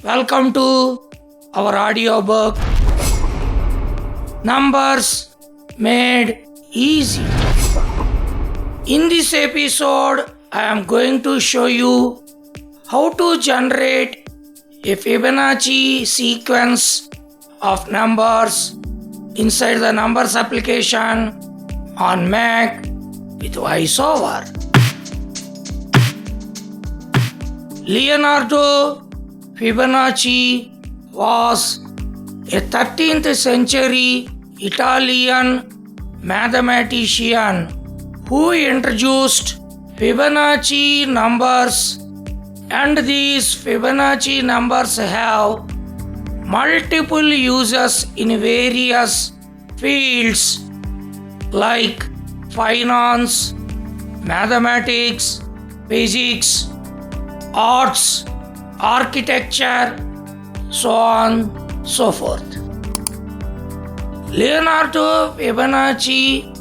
Welcome to our audiobook Numbers Made Easy. In this episode, I am going to show you how to generate a Fibonacci sequence of numbers inside the Numbers application on Mac with voiceover. Leonardo Fibonacci was a 13th century Italian mathematician who introduced Fibonacci numbers, and these Fibonacci numbers have multiple uses in various fields like finance, mathematics, physics, arts, architecture, so on, so forth. Leonardo Fibonacci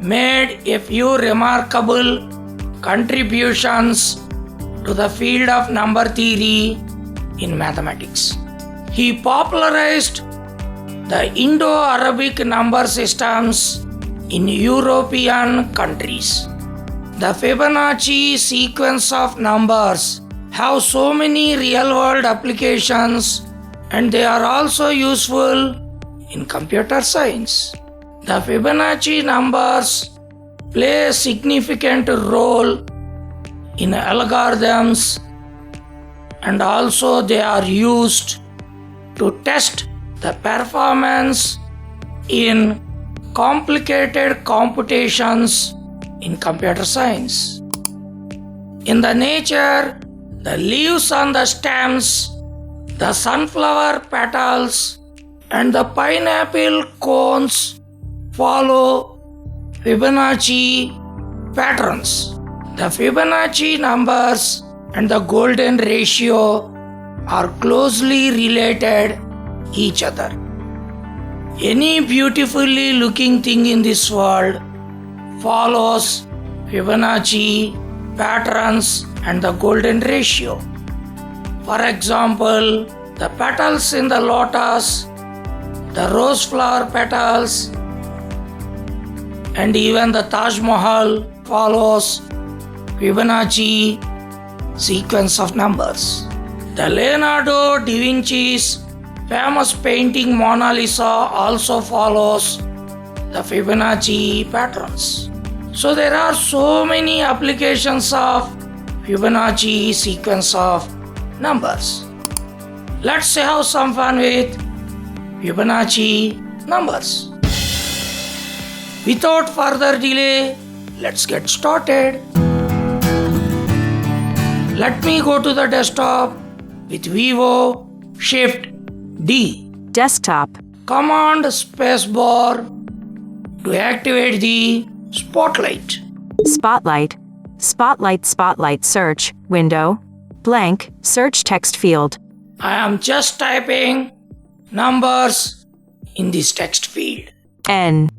made a few remarkable contributions to the field of number theory in mathematics. He popularized the Indo-Arabic number systems in European countries. The Fibonacci sequence of numbers have so many real-world applications, and they are also useful in computer science. The Fibonacci numbers play a significant role in algorithms, and also they are used to test the performance in complicated computations in computer science. In the nature, the leaves on the stems, the sunflower petals, and the pineapple cones follow Fibonacci patterns. The Fibonacci numbers and the golden ratio are closely related each other. Any beautifully looking thing in this world follows Fibonacci patterns and the golden ratio. For example, the petals in the lotus, the rose flower petals, and even the Taj Mahal follows Fibonacci sequence of numbers. The Leonardo da Vinci's famous painting Mona Lisa also follows the Fibonacci patterns. So there are so many applications of Fibonacci sequence of numbers. Let's have some fun with Fibonacci numbers. Without further delay, let's get started. Let me go to the desktop with Vivo Shift D. Desktop. Command spacebar to activate the spotlight. Spotlight. Spotlight search window. Blank search text field. I am just typing numbers in this text field. Numbers.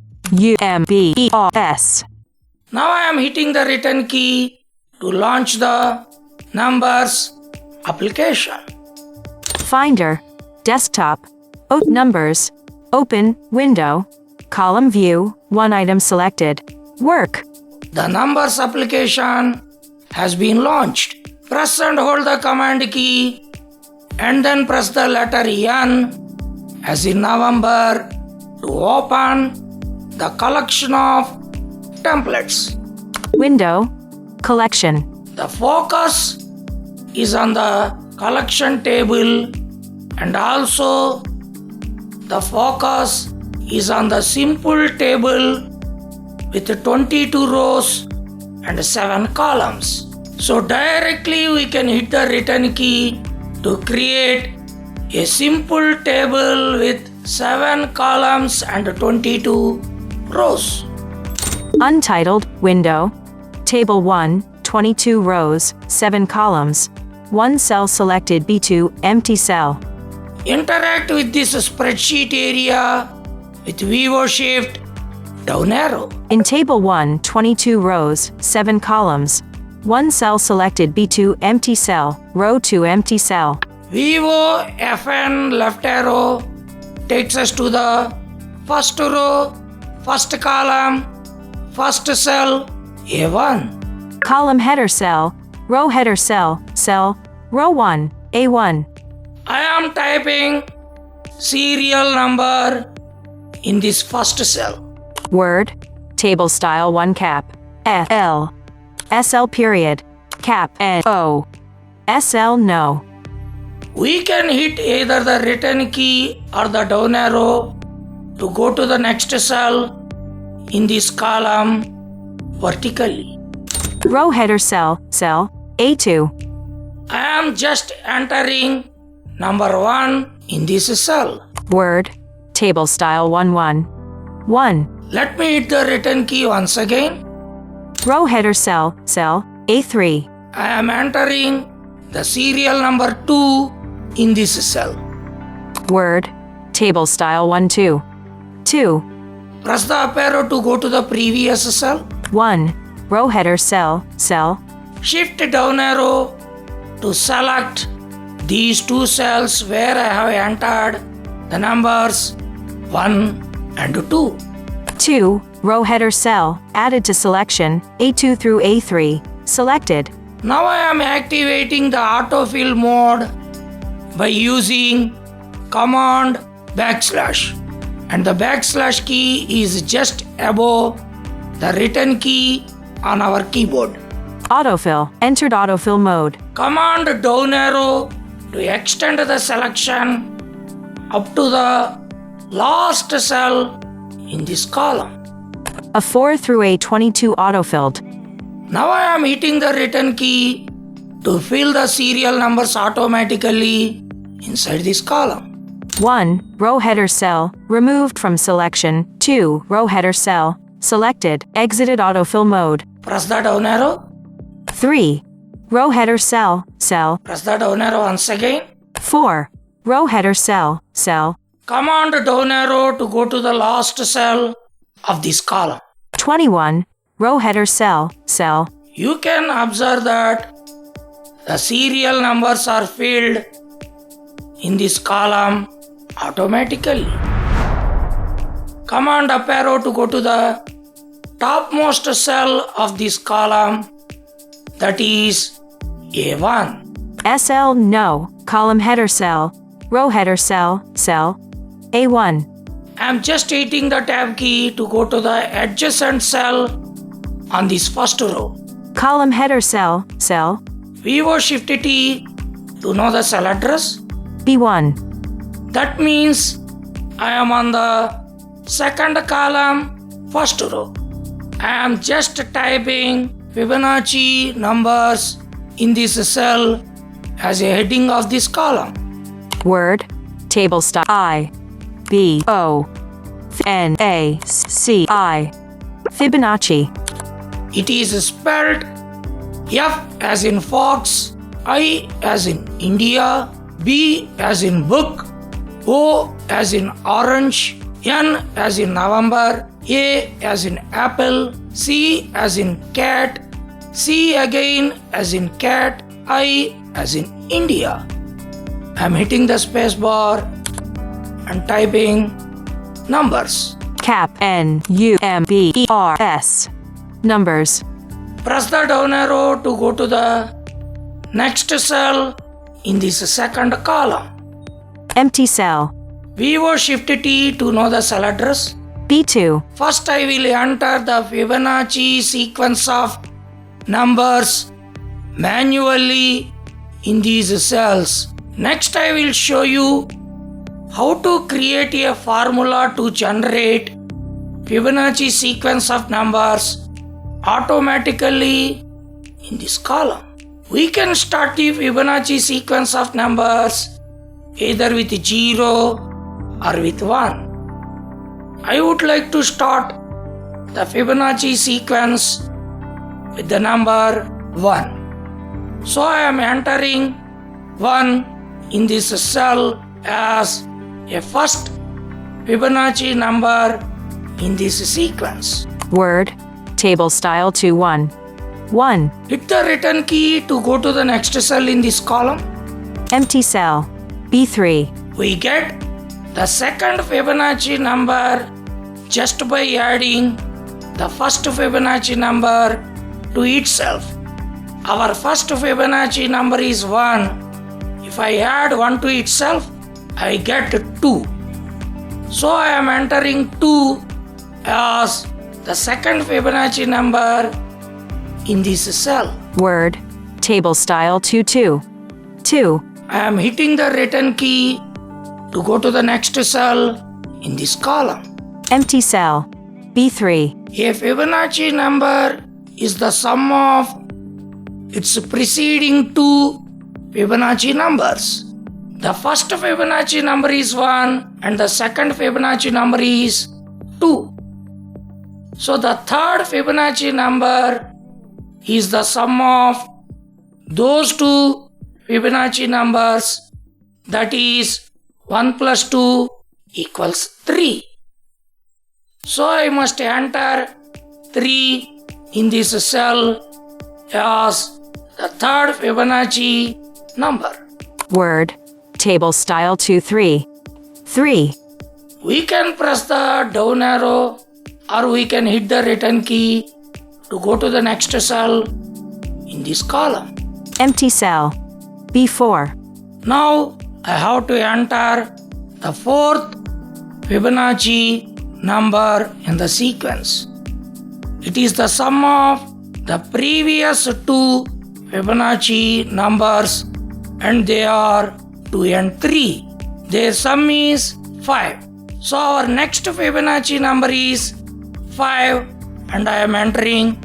Now I am hitting the return key to launch the Numbers application. Finder. Desktop. Numbers. Open window. Column view. One item selected. Work. The Numbers application has been launched. Press and hold the command key and then press the letter N as in November to open the collection of templates. Window. Collection. The focus is on the collection table, and also the focus is on the simple table with 22 rows and 7 columns. So directly we can hit the return key to create a simple table with 7 columns and 22 rows. Untitled window. Table 1, 22 rows, 7 columns. 1 cell selected B2, empty cell. Interact with this spreadsheet area with Vivo Shift down arrow. In Table 1, 22 rows, 7 columns. 1 cell selected B2, empty cell, row 2, empty cell. VOFN left arrow takes us to the first row, first column, first cell, A1. Column header cell, row header cell, row 1, A1. I am typing serial number in this first cell. Word, table style 1 cap, FL, SL period, cap NO, SL no. We can hit either the return key or the down arrow to go to the next cell in this column vertically. Row header cell, A2. I am just entering number 1 in this cell. Word, table style 1. Let me hit the return key once again. Row header cell, A3. I am entering the serial number 2 in this cell. Word, table style 2. Press the up arrow to go to the previous cell. 1. Row header cell. Shift down arrow to select these 2 cells where I have entered the numbers 1 and 2. 2. Row header cell, added to selection, A2 through A3, selected. Now I am activating the autofill mode by using command \, and the \ key is just above the return key on our keyboard. Autofill, entered autofill mode. Command down arrow to extend the selection up to the last cell in this column. A 4 through A22 autofilled. Now I am hitting the return key to fill the serial numbers automatically inside this column. 1. Row header cell, removed from selection. 2. Row header cell, selected, exited autofill mode. Press the down arrow. 3. Row header cell. Press the down arrow once again. 4. Row header cell. Command down arrow to go to the last cell of this column. 21. Row header cell. You can observe that the serial numbers are filled in this column automatically. Command up arrow to go to the topmost cell of this column, that is A1. SL no, column header cell, row header cell, A1. I am just hitting the tab key to go to the adjacent cell on this first row. Column header cell, VO Shift T to know the cell address. B1. That means I am on the second column, first row. I am just typing Fibonacci numbers in this cell as a heading of this column. Word, table style I, B, O, N, A, C, I. Fibonacci. It is spelled F as in fox, I as in India, B as in book, O as in orange, N as in November, A as in apple, C as in cat, C again as in cat, I as in India. I am hitting the space bar and typing numbers. Cap Numbers. Numbers. Press the down arrow to go to the next cell in this second column. Empty cell. VO Shift T to know the cell address. B2. First I will enter the Fibonacci sequence of numbers manually in these cells. Next I will show you how to create a formula to generate Fibonacci sequence of numbers automatically in this column. We can start the Fibonacci sequence of numbers either with 0 or with 1. I would like to start the Fibonacci sequence with the number 1. So I am entering 1 in this cell as a first Fibonacci number in this sequence. Word, table style 2-1. 1. Hit the return key to go to the next cell in this column. Empty cell. B3. We get the second Fibonacci number just by adding the first Fibonacci number to itself. Our first Fibonacci number is 1. If I add 1 to itself, I get 2. So I am entering 2 as the second Fibonacci number in this cell. Word. Table style 22. 2. I am hitting the return key to go to the next cell in this column. Empty cell. B3. A Fibonacci number is the sum of its preceding two Fibonacci numbers. The first Fibonacci number is 1 and the second Fibonacci number is 2. So the third Fibonacci number is the sum of those two Fibonacci numbers, that is 1 plus 2 equals 3. So I must enter 3 in this cell as the third Fibonacci number. Word. Table style 23. 3. We can press the down arrow or we can hit the return key to go to the next cell in this column. Empty cell. B4. Now I have to enter the fourth Fibonacci number in the sequence. It is the sum of the previous two Fibonacci numbers and they are 2 and 3. Their sum is 5. So our next Fibonacci number is 5 and I am entering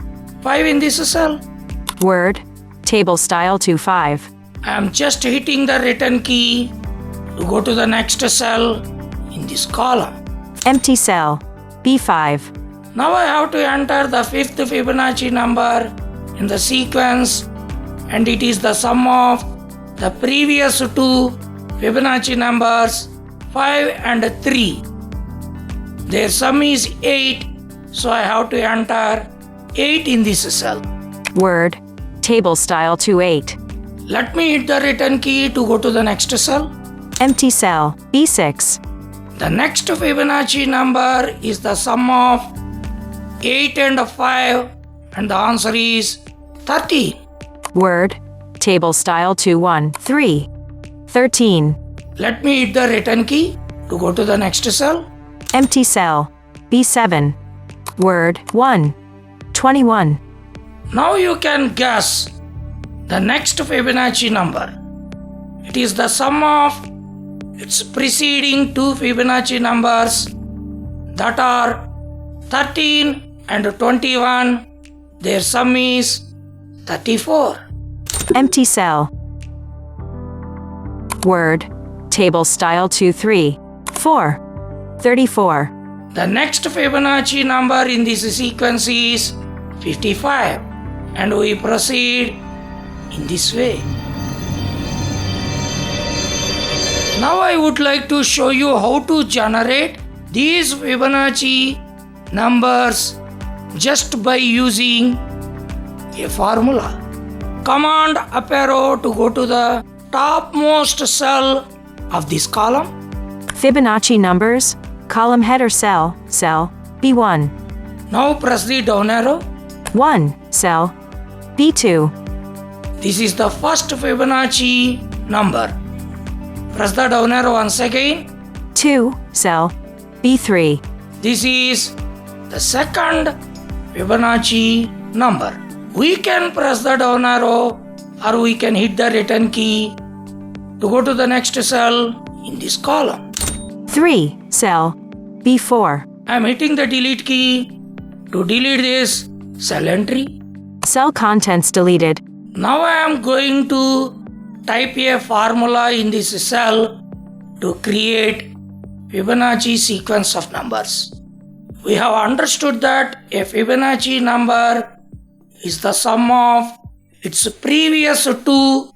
5 in this cell. Word. Table style 25. I am just hitting the return key to go to the next cell in this column. Empty cell. B5. Now I have to enter the fifth Fibonacci number in the sequence and it is the sum of the previous two Fibonacci numbers 5 and 3. Their sum is 8, so I have to enter 8 in this cell. Word. Table style 28. Let me hit the return key to go to the next cell. Empty cell. B6. The next Fibonacci number is the sum of 8 and 5 and the answer is 13. Word. Table style 213. 13. Let me hit the return key to go to the next cell. Empty cell. B7. Word. 1. 21. Now you can guess the next Fibonacci number. It is the sum of its preceding two Fibonacci numbers, that are 13 and 21. Their sum is 34. Empty cell. Word. Table style 234. 34. The next Fibonacci number in this sequence is 55 and we proceed in this way. Now I would like to show you how to generate these Fibonacci numbers just by using a formula. Command up arrow to go to the topmost cell of this column. Fibonacci numbers. Column header cell. Cell. B1. Now press the down arrow. 1. Cell. B2. This is the first Fibonacci number. Press the down arrow once again. 2. Cell. B3. This is the second Fibonacci number. We can press the down arrow or we can hit the return key to go to the next cell in this column. 3. Cell. B4. I am hitting the delete key to delete this cell entry. Cell contents deleted. Now I am going to type a formula in this cell to create Fibonacci sequence of numbers. We have understood that a Fibonacci number is the sum of its previous two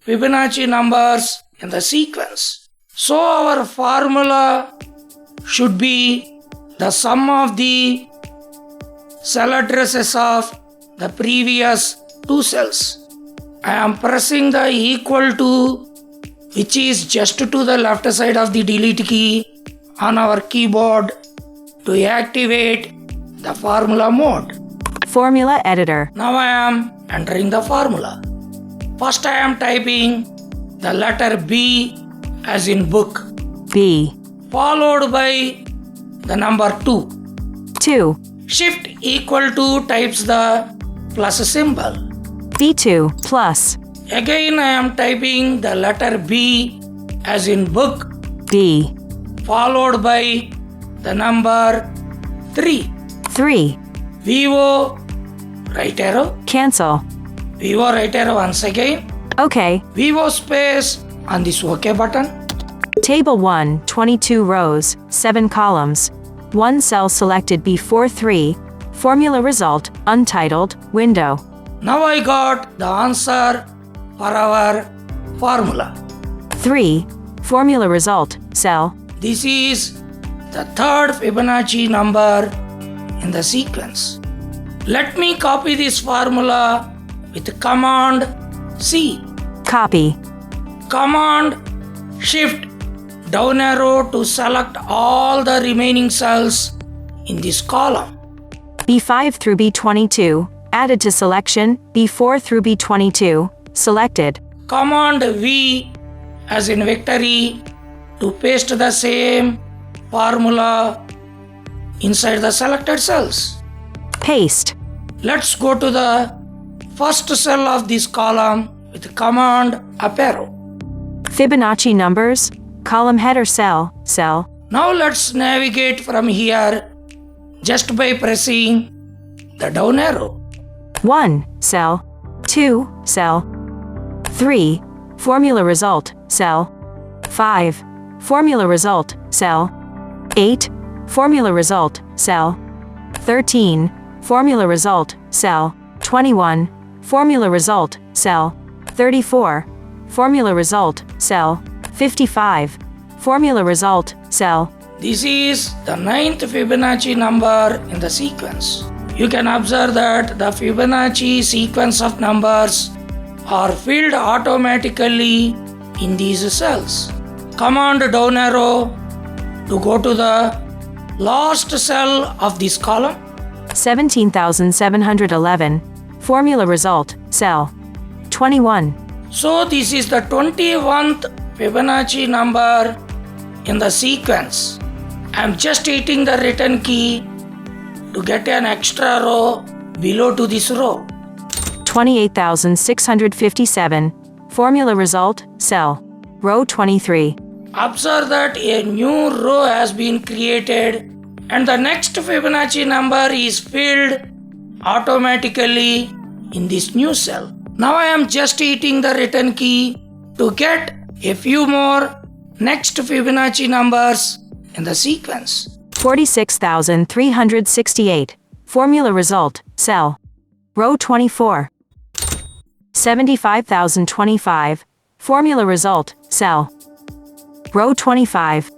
Fibonacci numbers in the sequence. So our formula should be the sum of the cell addresses of the previous two cells. I am pressing the equal to which is just to the left side of the delete key on our keyboard to activate the formula mode. Formula editor. Now I am entering the formula. First I am typing the letter B as in book, B. followed by the number 2. 2. Shift equal to types the plus symbol. B2 plus. Again I am typing the letter B as in book, B. followed by the number 3. 3. VO right arrow, Cancel. VO right arrow once again, OK. VO space on this OK button. Table 1, 22 rows, 7 columns. 1 cell selected B4 3. Formula result, untitled, window. Now I got the answer for our formula. 3. Formula result, cell. This is the third Fibonacci number in the sequence. Let me copy this formula with Command C. Copy. Command Shift down arrow to select all the remaining cells in this column. B5 through B22, added to selection, B4 through B22, selected. Command V as in victory to paste the same formula inside the selected cells. Paste. Let's go to the first cell of this column with Command up arrow. Fibonacci numbers, column header cell, cell. Now let's navigate from here just by pressing the down arrow. 1, cell. 2, cell. 3, formula result, cell. 5, formula result, cell. 8, formula result, cell. 13, formula result, cell. 21, formula result, cell. 34, formula result, cell. 55, formula result, cell. This is the ninth Fibonacci number in the sequence. You can observe that the Fibonacci sequence of numbers are filled automatically in these cells. Command down arrow to go to the last cell of this column. 17,711, formula result, cell. 21. So this is the 21st Fibonacci number in the sequence. I am just hitting the return key to get an extra row below to this row. 28,657, formula result, cell. Row 23. Observe that a new row has been created and the next Fibonacci number is filled automatically in this new cell. Now I am just hitting the return key to get a few more next Fibonacci numbers in the sequence. 46,368, formula result, cell. Row 24. 75,025, formula result, cell. Row 25.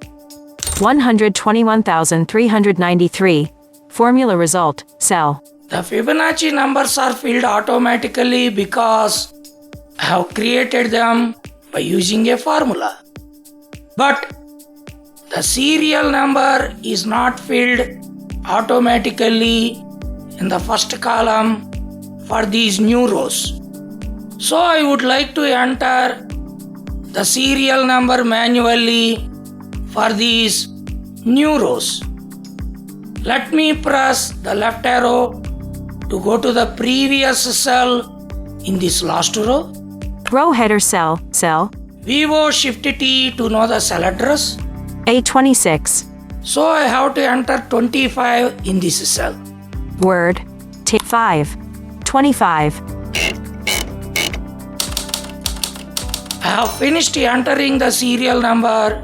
121,393, formula result, cell. The Fibonacci numbers are filled automatically because I have created them by using a formula. But the serial number is not filled automatically in the first column for these new rows. So I would like to enter the serial number manually for these new rows. Let me press the left arrow to go to the previous cell in this last row. Row header cell, cell. VO Shift T to know the cell address. A26. So I have to enter 25 in this cell. Word. 5. 25. I have finished entering the serial number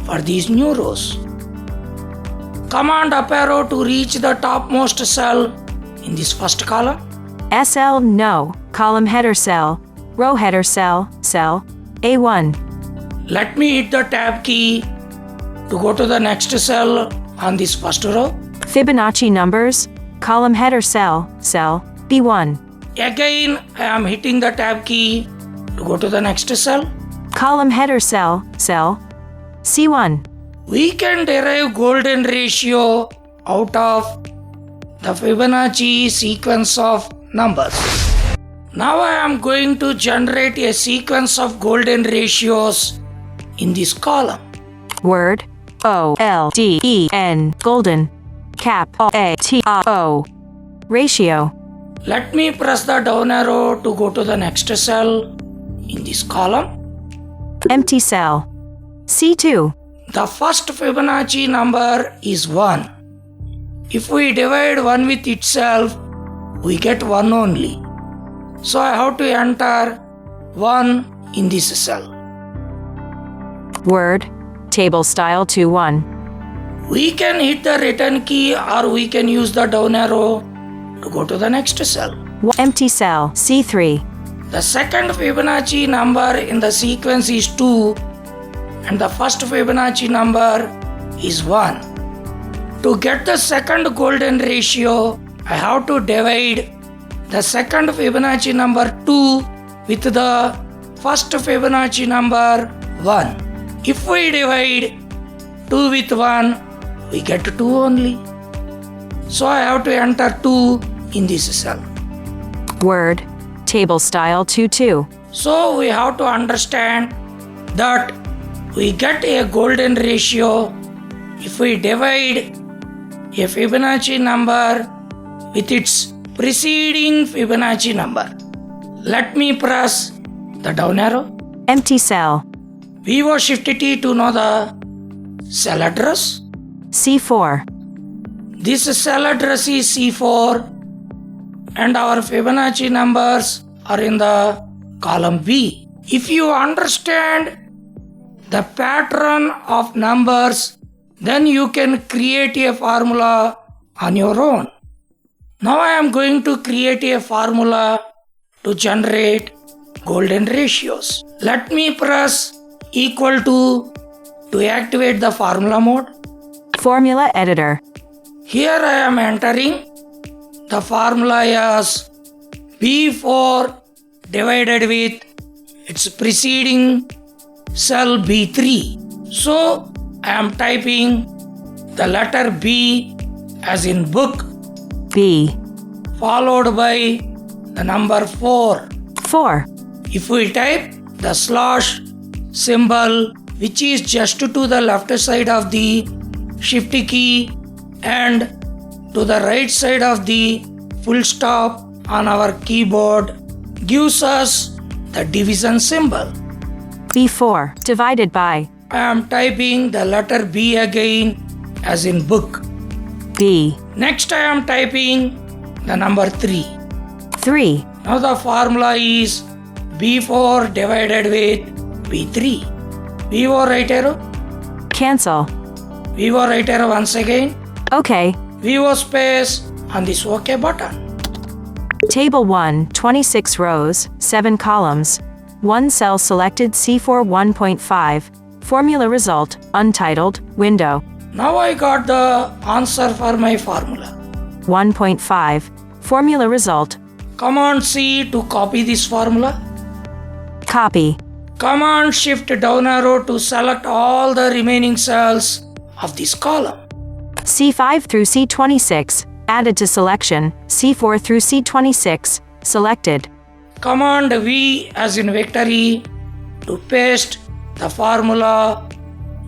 for these new rows. Command up arrow to reach the topmost cell in this first column. SL no, column header cell, row header cell, cell. A1. Let me hit the tab key to go to the next cell on this first row. Fibonacci numbers, column header cell, cell. B1. Again, I am hitting the tab key to go to the next cell. Column header cell C1. We can derive golden ratio out of the Fibonacci sequence of numbers. Now I am going to generate a sequence of golden ratios in this column. Word OLDEN golden cap ATO ratio. Let me press the down arrow to go to the next cell in this column. Empty cell C2. The first Fibonacci number is 1. If we divide 1 with itself, we get 1 only. So I have to enter 1 in this cell. Word table style 2-1. We can hit the return key or we can use the down arrow to go to the next cell. Empty cell C3. The second Fibonacci number in the sequence is 2 and the first Fibonacci number is 1. To get the second golden ratio, I have to divide the second Fibonacci number 2 with the first Fibonacci number 1. If we divide 2 with 1, we get 2 only. So I have to enter 2 in this cell. Word table style 2-2. So we have to understand that we get a golden ratio if we divide a Fibonacci number with its preceding Fibonacci number. Let me press the down arrow. Empty cell VO Shift T to know the cell address. C4. This cell address is C4 and our Fibonacci numbers are in the column B. If you understand the pattern of numbers, then you can create a formula on your own. Now I am going to create a formula to generate golden ratios. Let me press equal to activate the formula mode. Formula editor. Here I am entering the formula as B4 divided with its preceding cell B3. So I am typing the letter B as in book B. followed by the number 4. 4. If we type the slash symbol which is just to the left side of the shift key and to the right side of the full stop on our keyboard gives us the division symbol. B4 divided by I am typing the letter B again as in book. B. Next I am typing the number 3. 3. Now the formula is B4 divided with B3. VO right arrow. Cancel. VO right arrow once again. OK. VO space on this OK button. Table 1, 26 rows, 7 columns. 1 cell selected C4 1.5. Formula result, untitled, window. Now I got the answer for my formula. 1.5. Formula result. Command C to copy this formula. Copy. Command Shift down arrow to select all the remaining cells of this column. C5 through C26, added to selection. C4 through C26, selected. Command V as in victory to paste the formula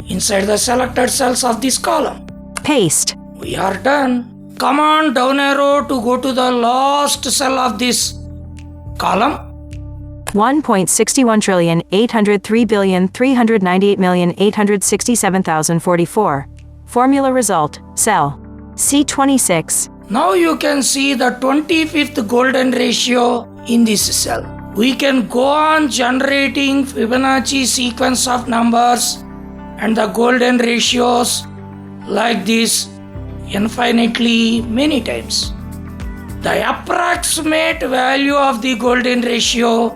inside the selected cells of this column. Paste. We are done. Command down arrow to go to the last cell of this column. 1.61,803,398,867,044. Formula result, cell C26. Now you can see the 25th golden ratio in this cell. We can go on generating Fibonacci sequence of numbers and the golden ratios like this infinitely many times. The approximate value of the golden ratio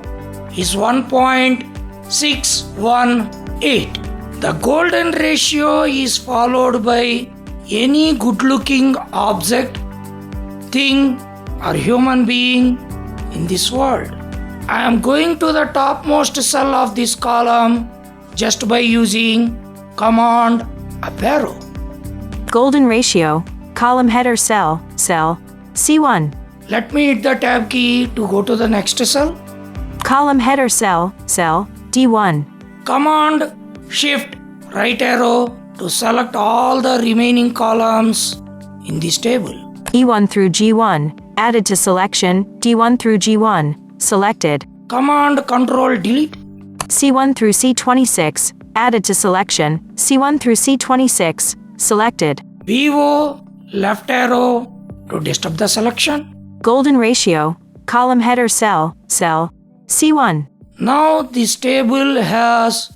is 1.618. The golden ratio is followed by any good-looking object, thing, or human being in this world. I am going to the topmost cell of this column just by using command up arrow. Golden ratio, column header cell, C1. Let me hit the tab key to go to the next cell. Column header cell, D1. Command shift right arrow to select all the remaining columns in this table. E1 through G1, added to selection, D1 through G1, selected. Command control delete. C1 through C26, added to selection, C1 through C26, selected. VO left arrow to disturb the selection. Golden ratio, column header cell, C1. Now this table has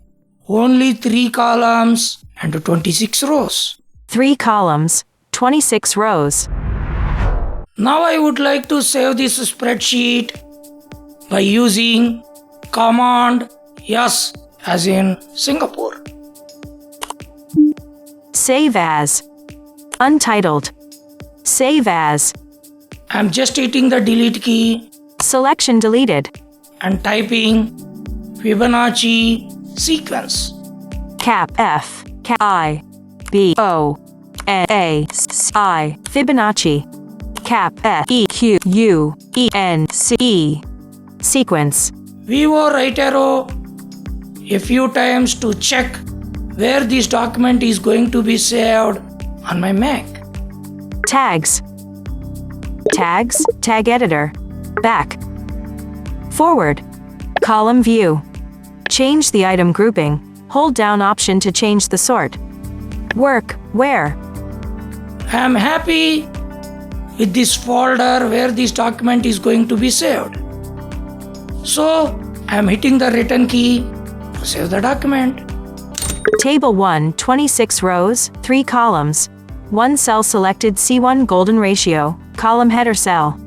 only 3 columns and 26 rows. 3 columns, 26 rows. Now I would like to save this spreadsheet by using command S as in Singapore. Save as. Untitled. Save as. I'm just hitting the delete key Selection deleted. and typing Fibonacci sequence. Cap F, Cap I, B O N A I, Fibonacci. Cap F E Q U E N C E. Sequence. VO right arrow a few times to check where this document is going to be saved on my Mac. Tags. Tags, tag editor. Back. Forward. Column view. Change the item grouping. Hold down option to change the sort. Work, where? I'm happy with this folder where this document is going to be saved. So I'm hitting the return key to save the document. Table 1, 26 rows, 3 columns. 1 cell selected C1 golden ratio, column header cell.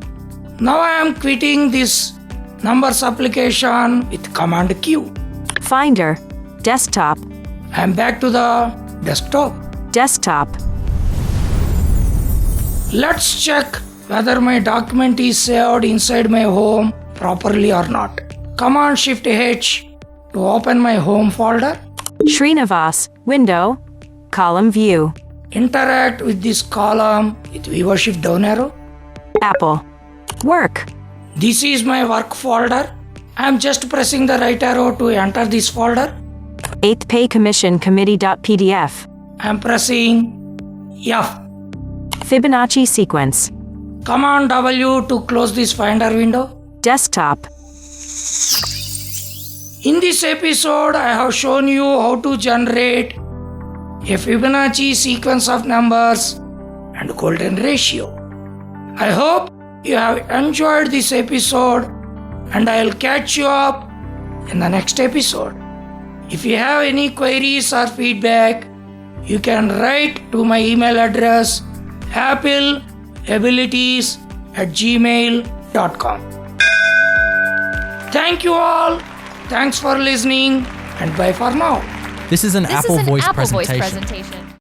Now I am quitting this numbers application with command Q. Finder. Desktop. I'm back to the desktop. Desktop. Let's check whether my document is saved inside my home properly or not. Command Shift H to open my home folder. Srinivas, window, column view. Interact with this column with VO Shift down arrow. Apple. Work. This is my work folder. I am just pressing the right arrow to enter this folder. 8th Pay Commission Committee.pdf. I am pressing F. Fibonacci sequence. Command W to close this Finder window. Desktop. In this episode, I have shown you how to generate a Fibonacci sequence of numbers and golden ratio. I hope you have enjoyed this episode and I'll catch you up in the next episode. If you have any queries or feedback, you can write to my email address appleabilities@gmail.com. Thank you all. Thanks for listening and bye for now. This is an This Apple is an Voice Apple Voice presentation. presentation.